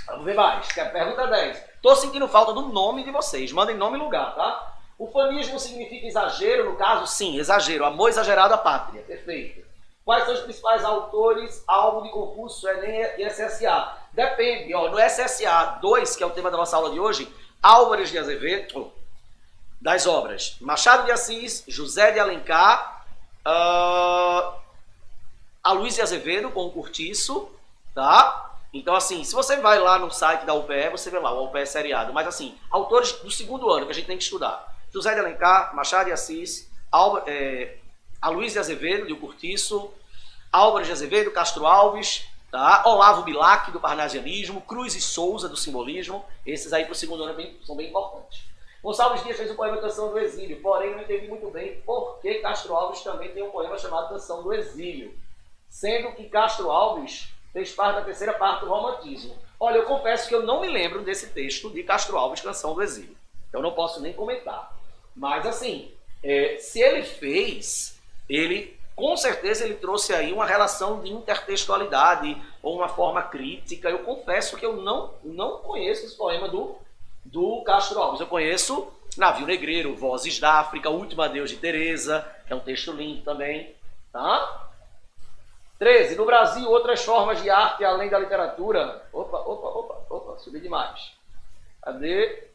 Vamos ver mais. Pergunta 10. Tô sentindo falta do nome de vocês. Mandem nome e lugar, tá? O fanismo significa exagero, no caso? Sim, exagero. Amor exagerado à pátria. Perfeito. Quais são os principais autores, alvo de concurso, Enem e SSA? Depende. Ó, no SSA 2, que é o tema da nossa aula de hoje, Álvares de Azevedo, das obras Machado de Assis, José de Alencar, Aloysio de Azevedo, com o Curtiço, tá? Então, assim, se você vai lá no site da UPE, você vê lá o UPE seriado. Mas, assim, autores do segundo ano que a gente tem que estudar. José de Alencar, Machado de Assis, Aloysio de Azevedo, de O Curtiço, Álvares de Azevedo, Castro Alves, tá? Olavo Bilac, do Parnasianismo, Cruz e Souza, do Simbolismo. Esses aí para o segundo ano são bem importantes. Gonçalves Dias fez o poema Canção do Exílio, porém não entendi muito bem por que Castro Alves também tem um poema chamado Canção do Exílio. Sendo que Castro Alves fez parte da terceira parte do romantismo. Olha, eu confesso que eu não me lembro desse texto de Castro Alves, Canção do Exílio. Eu não posso nem comentar. Mas, assim, se ele fez, com certeza ele trouxe aí uma relação de intertextualidade ou uma forma crítica. Eu confesso que eu não conheço esse poema do Castro Alves. Eu conheço Navio Negreiro, Vozes da África, Último Adeus de Teresa, que é um texto lindo também, tá? 13. No Brasil, outras formas de arte além da literatura. Opa, subi demais. Cadê?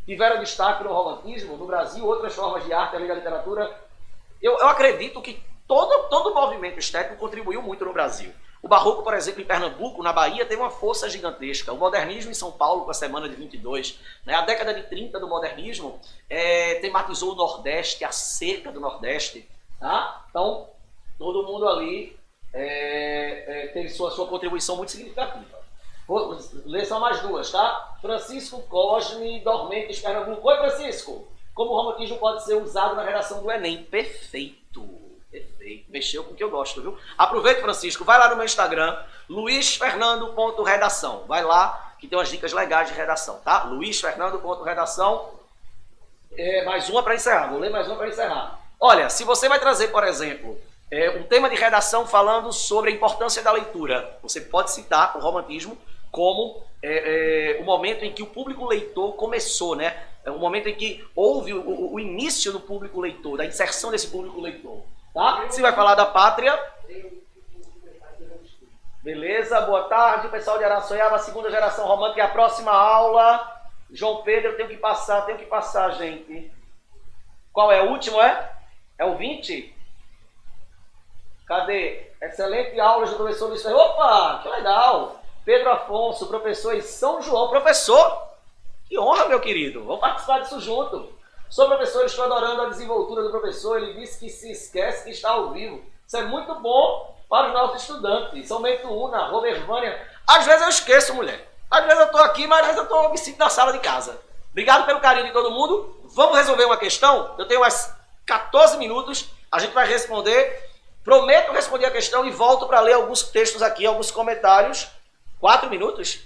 Tiveram destaque no romantismo. No Brasil, outras formas de arte além da literatura. Eu acredito que todo movimento estético contribuiu muito no Brasil. O barroco, por exemplo, em Pernambuco, na Bahia, teve uma força gigantesca. O modernismo em São Paulo, com a Semana de 22. Né? A década de 30 do modernismo tematizou o Nordeste, a seca do Nordeste. Tá? Então, todo mundo ali teve sua contribuição muito significativa. Vou ler só mais duas, tá? Francisco Cosme, Dormentes, Pernambuco. Oi, Francisco! Como o romantismo pode ser usado na redação do Enem? Perfeito. Mexeu com o que eu gosto, viu? Aproveita, Francisco. Vai lá no meu Instagram, luisfernando.redação. Vai lá, que tem umas dicas legais de redação, tá? luisfernando.redação. Mais uma para encerrar. Vou ler mais uma para encerrar. Olha, se você vai trazer, por exemplo, um tema de redação falando sobre a importância da leitura, você pode citar o romantismo como o momento em que o público leitor começou, né? É o momento em que houve o início do público leitor, da inserção desse público leitor. Tá? Se vai falar da pátria. Beleza, boa tarde, pessoal de Araçoiaba, segunda geração romântica, é a próxima aula. João Pedro, eu tenho que passar, gente. Qual é? O último, é? É o 20? Cadê? Excelente aula do professor Luiz Ferreira. Opa, que legal. Pedro Afonso, professor em São João. Professor, que honra, meu querido. Vamos participar disso junto. Sou professor, estou adorando a desenvoltura do professor. Ele disse que se esquece que está ao vivo. Isso é muito bom para os nossos estudantes. São Mentuúna, Robervânia. Às vezes eu esqueço, mulher. Às vezes eu estou aqui, mas às vezes eu me sinto na sala de casa. Obrigado pelo carinho de todo mundo. Vamos resolver uma questão? Eu tenho mais 14 minutos. A gente vai responder. Prometo responder a questão e volto para ler alguns textos aqui, alguns comentários. 4 minutos?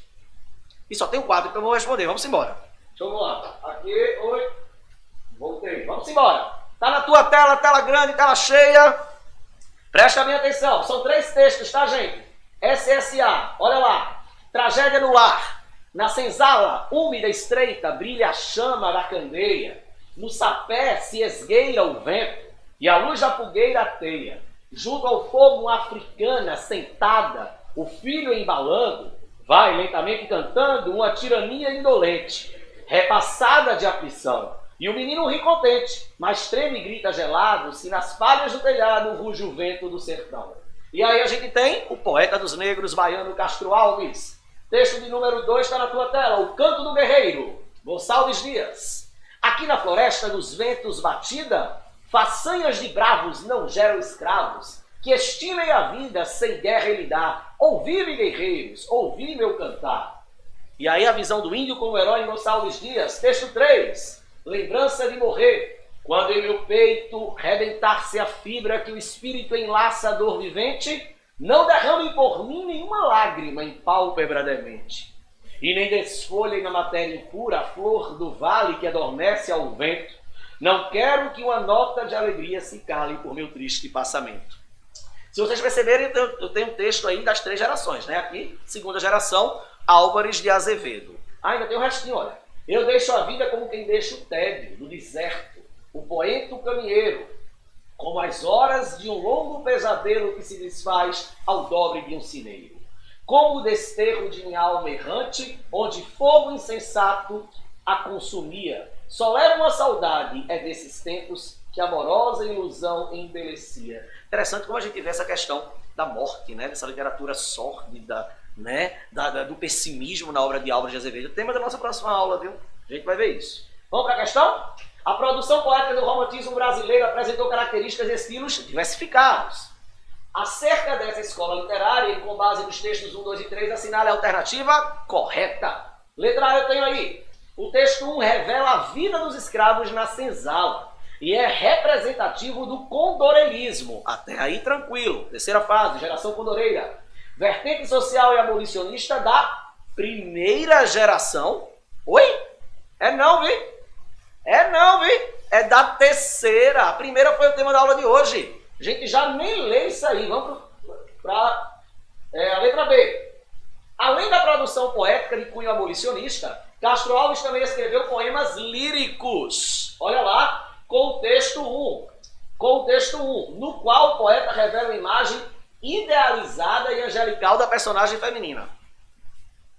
E só tenho 4, então eu vou responder. Vamos embora. Vamos lá. Aqui, oi. Voltei. Vamos embora. Tá na tua tela, tela grande, tela cheia. Presta bem atenção. São 3 textos, tá, gente? SSA. Olha lá. Tragédia no lar. Na senzala, úmida, estreita, brilha a chama da candeia. No sapé se esgueira o vento e a luz da fogueira ateia. Junto ao fogo uma africana sentada, o filho embalando, vai lentamente cantando uma tirania indolente, repassada de aflição. E o menino ri contente, mas treme e grita gelado, se nas palhas do telhado ruge o vento do sertão. E aí a gente tem o poeta dos negros, Baiano Castro Alves. Texto de número 2 está na tua tela, O Canto do Guerreiro, Gonçalves Dias. Aqui na floresta dos ventos batida, façanhas de bravos não geram escravos, que estimem a vida sem guerra ele dá. Ouvi-me, guerreiros, ouvi meu cantar. E aí a visão do índio como herói em Gonçalves Dias. Texto 3, lembrança de morrer. Quando em meu peito rebentar-se a fibra que o espírito enlaça a dor vivente, não derramem por mim nenhuma lágrima em pálpebra demente. E nem desfolhem na matéria impura a flor do vale que adormece ao vento. Não quero que uma nota de alegria se cale por meu triste passamento. Se vocês perceberem, eu tenho um texto aí das 3 gerações, né? Aqui, segunda geração, Álvares de Azevedo. Ainda tem o restinho, olha. Eu deixo a vida como quem deixa o tédio do deserto, o poeta o caminheiro, como as horas de um longo pesadelo que se desfaz ao dobre de um cineiro. Como o desterro de minha alma errante, onde fogo insensato a consumia. Só era uma saudade, é desses tempos que amorosa ilusão embelecia. Interessante como a gente vê essa questão da morte, né? Dessa literatura sórdida, né? Do pessimismo na obra de Álvares de Azevedo. O tema da nossa próxima aula, viu? A gente vai ver isso. Vamos para a questão? A produção poética do romantismo brasileiro apresentou características e estilos diversificados. Acerca dessa escola literária, e com base nos textos 1, 2 e 3, assinale a alternativa correta. Letra A eu tenho aí. O texto 1 revela a vida dos escravos na senzala e é representativo do condoreirismo. Até aí tranquilo. Terceira fase, geração condoreira. Vertente social e abolicionista da primeira geração. Oi? É não, vi? É não, vi? É da terceira. A primeira foi o tema da aula de hoje. A gente já nem lê isso aí. Vamos para a letra B. Além da produção poética de cunho abolicionista, Castro Alves também escreveu poemas líricos. Olha lá, com o texto 1. Com o texto 1, no qual o poeta revela uma imagem idealizada e angelical da personagem feminina.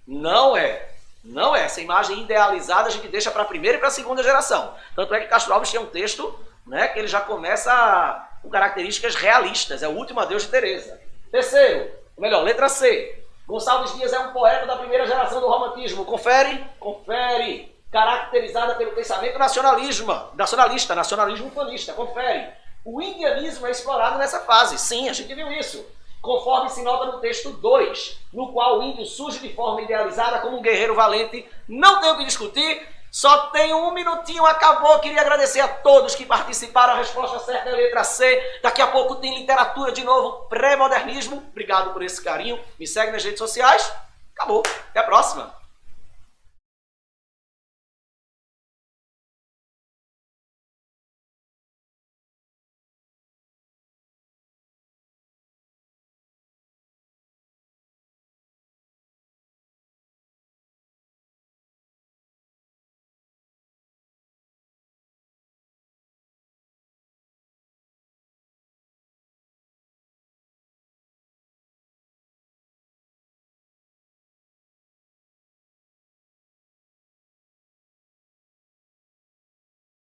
Não é. Não é. Essa imagem idealizada a gente deixa para a primeira e para a segunda geração. Tanto é que Castro Alves tinha um texto, né, que ele já começa com características realistas. É o Último Adeus de Teresa. Terceiro, ou melhor, letra C. Gonçalves Dias é um poeta da primeira geração do romantismo. Confere? Confere. Caracterizada pelo pensamento nacionalista, nacionalismo fanista. Confere. O indianismo é explorado nessa fase. Sim, a gente viu isso. Conforme se nota no texto 2, no qual o índio surge de forma idealizada como um guerreiro valente. Não tenho o que discutir. Só tenho 1 minutinho, acabou. Queria agradecer a todos que participaram. A resposta certa é a letra C. Daqui a pouco tem literatura de novo, pré-modernismo. Obrigado por esse carinho. Me segue nas redes sociais. Acabou. Até a próxima.